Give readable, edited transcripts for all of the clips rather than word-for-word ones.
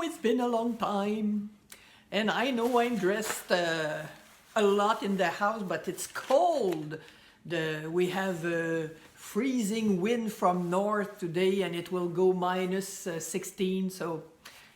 it's been a long time, and I know I'm dressed a lot in the house, but it's cold. We have a freezing wind from north today, and it will go minus 16.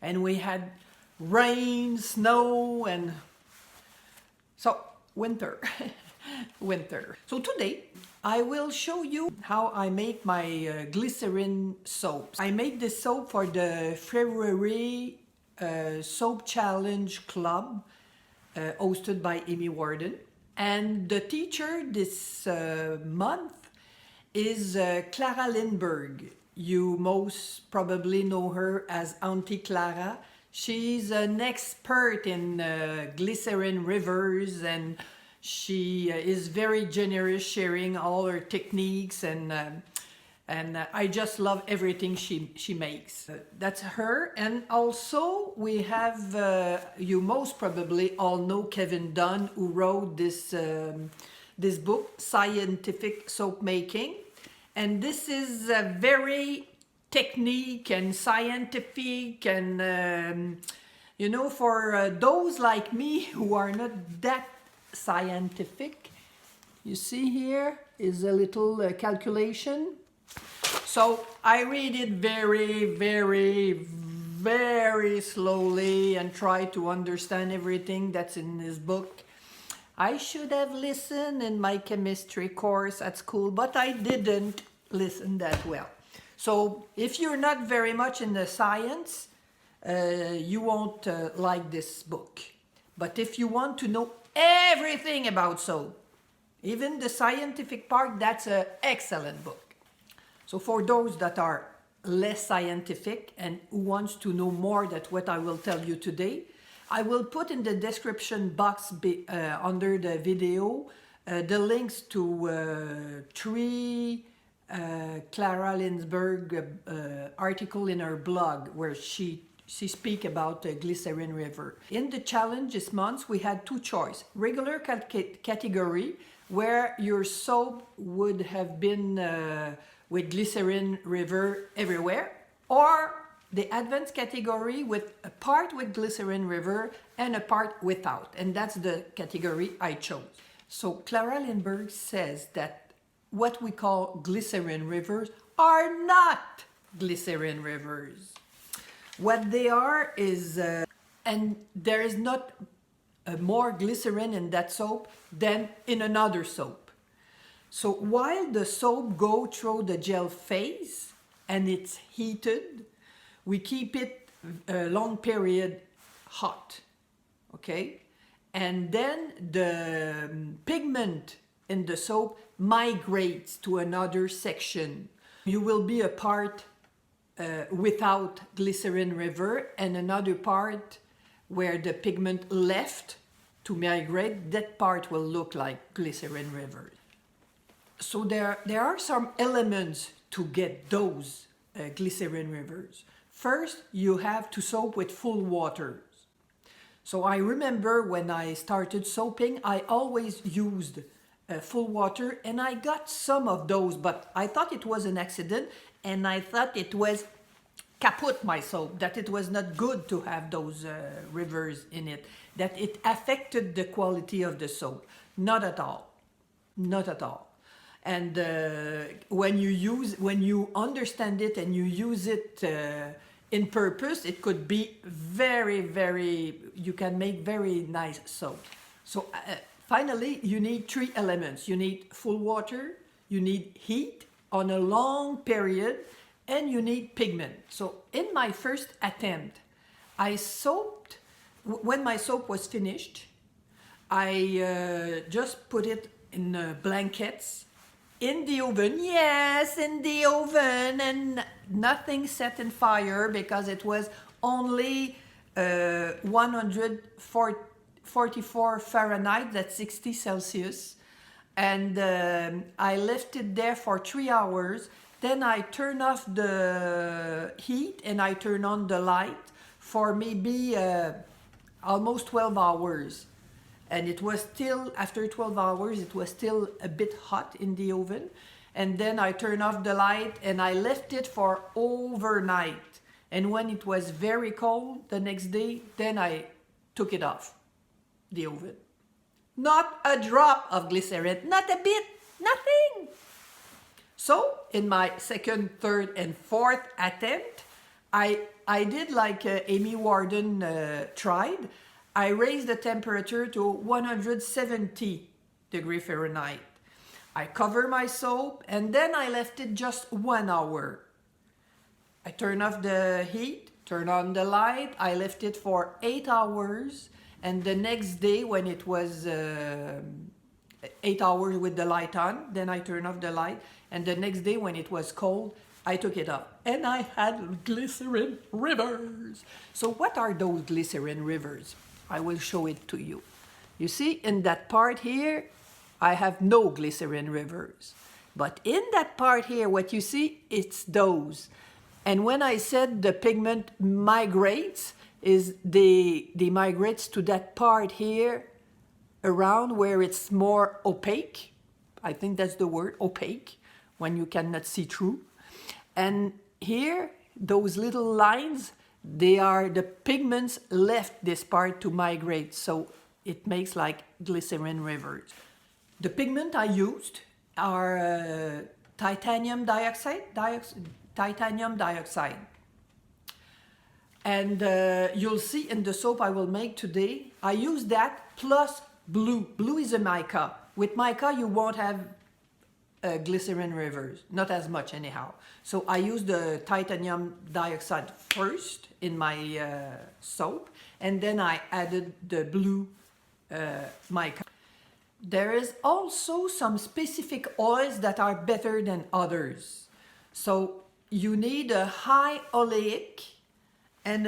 And we had rain, snow, and so winter. Winter. So today I will show you how I make my glycerin soaps. I made this soap for the February Soap Challenge Club hosted by Amy Warden. And the teacher this month is Clara Lindberg. You most probably know her as Auntie Clara. She's an expert in glycerin rivers, and she is very generous, sharing all her techniques, and I just love everything she makes. That's her. And also we have, you most probably all know Kevin Dunn, who wrote this book, Scientific Soap Making. And this is very technique and scientific, and you know, for those like me who are not that scientific, you see here is a little calculation. So I read it very slowly and try to understand everything that's in this book. I should have listened in my chemistry course at school, but I didn't listen that well. So if you're not very much in the science, you won't like this book. But if you want to know everything about soap, even the scientific part, that's an excellent book. So for those that are less scientific and who wants to know more than what I will tell you today, I will put in the description box under the video the links to three Clara Lindberg article in her blog where she speak about the glycerin river. In the challenge this month, we had two choices. Regular category, where your soap would have been with glycerin river everywhere, or the advanced category with a part with glycerin river and a part without. And that's the category I chose. So Clara Lindberg says that what we call glycerin rivers are not glycerin rivers. What they are is, and there is not more glycerin in that soap than in another soap. So while the soap go through the gel phase and it's heated, we keep it a long period hot, okay? And then the pigment in the soap migrates to another section. You will be a part without glycerin river and another part where the pigment left to migrate. That part will look like glycerin rivers. So there are some elements to get those glycerin rivers. First, you have to soap with full water. So I remember when I started soaping, I always used full water, and I got some of those, but I thought it was an accident, and I thought it was kaput my soap, that it was not good to have those rivers in it, that it affected the quality of the soap. Not at all. Not at all. And when you understand it and you use it in purpose, it could be you can make very nice soap. So finally, you need three elements. You need full water, you need heat on a long period, and you need pigment. So in my first attempt, I soaped. When my soap was finished, I just put it in blankets in the oven. Yes, in the oven, and nothing set in fire because it was only 144 Fahrenheit, that's 60 Celsius. And I left it there for 3 hours. Then I turn off the heat and I turn on the light for maybe almost 12 hours. And it was still, after 12 hours, it was still a bit hot in the oven. And then I turned off the light and I left it for overnight. And when it was very cold the next day, then I took it off the oven. Not a drop of glycerin, not a bit, nothing. So in my second, third, and fourth attempt, I did like Amy Warden tried. I raised the temperature to 170 degree Fahrenheit. I cover my soap and then I left it just 1 hour. I turn off the heat, turn on the light. I left it for 8 hours. And the next day when it was 8 hours with the light on, then I turn off the light. And the next day when it was cold, I took it up. And I had glycerin rivers. So what are those glycerin rivers? I will show it to you. You see, in that part here, I have no glycerin rivers. But in that part here, what you see, it's those. And when I said the pigment migrates, is they migrates to that part here around where it's more opaque. I think that's the word, opaque, when you cannot see through. And here, those little lines, they are the pigments left this part to migrate. So it makes like glycerin rivers. The pigment I used are titanium dioxide. And you'll see in the soap I will make today, I use that plus blue. Blue is a mica. With mica you won't have glycerin rivers, not as much anyhow. So I use the titanium dioxide first in my soap, and then I added the blue mica. There is also some specific oils that are better than others. So you need a high oleic and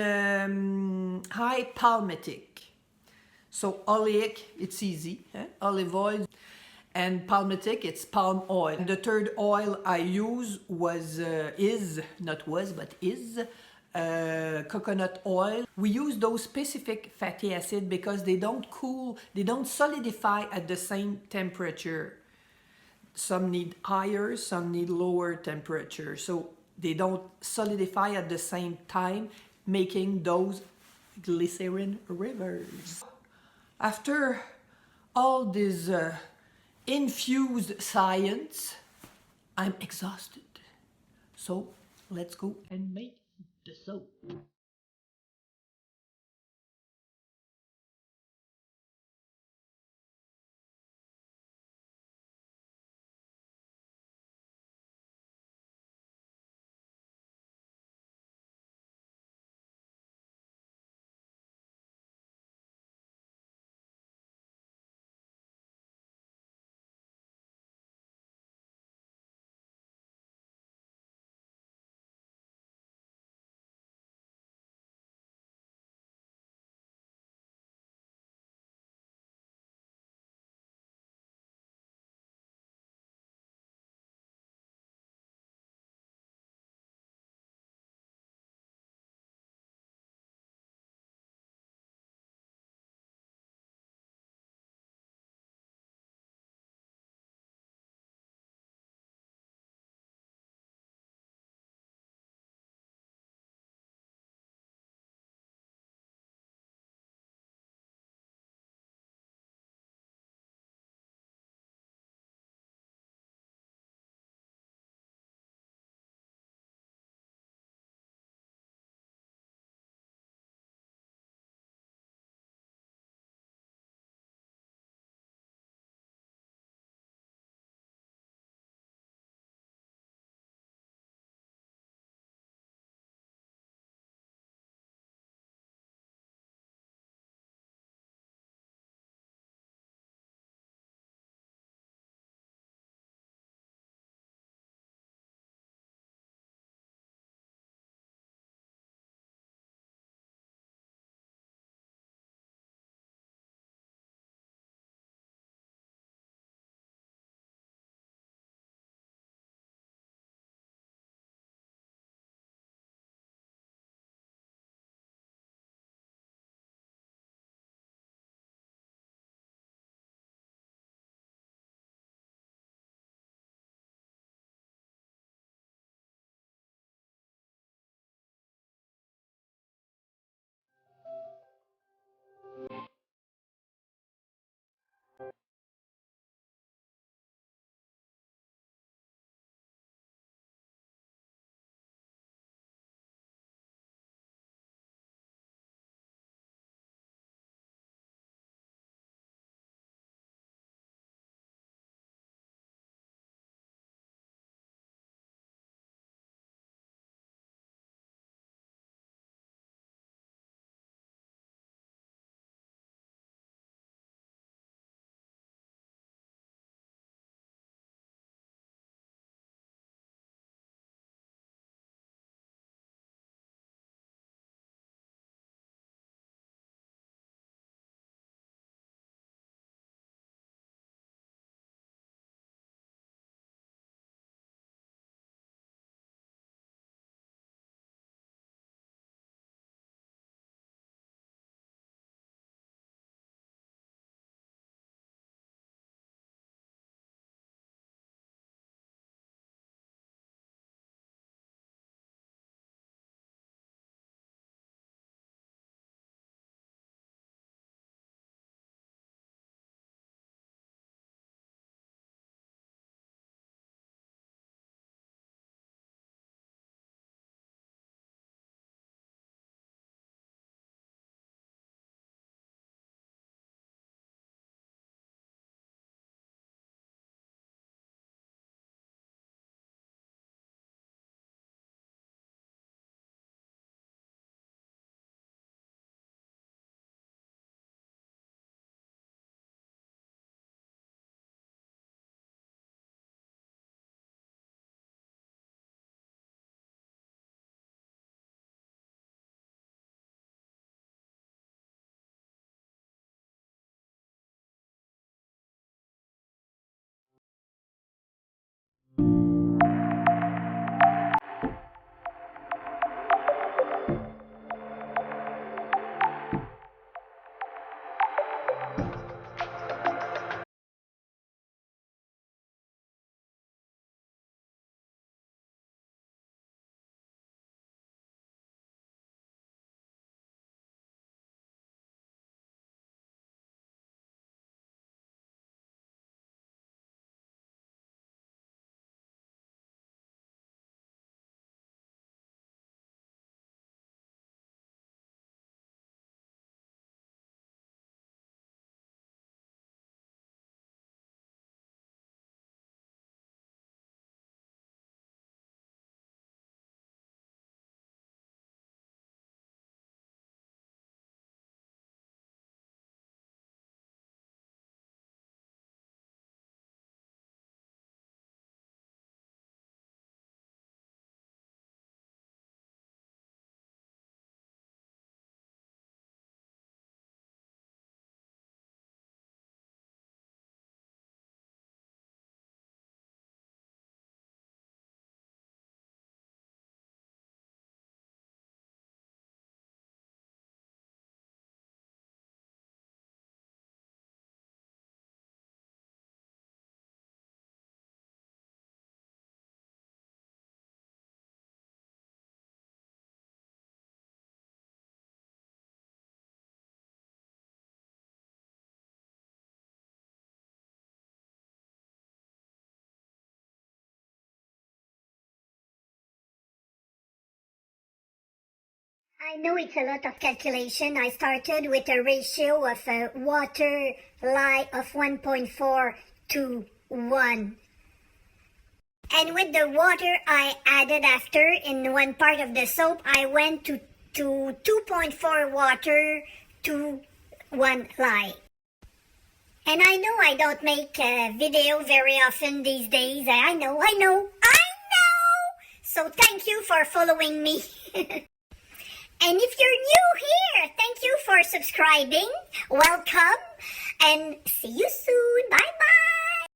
high palmitic. So oleic, it's easy, olive oil, and palmitic, it's palm oil. And the third oil I use is coconut oil. We use those specific fatty acids because they don't cool, they don't solidify at the same temperature. Some need higher, some need lower temperature. So they don't solidify at the same time, making those glycerin rivers. After all this infused science, I'm exhausted. So let's go and make the soap. I know it's a lot of calculation. I started with a ratio of water lye of 1.4 to 1. And with the water I added after in one part of the soap, I went to 2.4 water to 1 lye. And I know I don't make a video very often these days. I know. So thank you for following me. And if you're new here, thank you for subscribing. Welcome and see you soon. Bye-bye.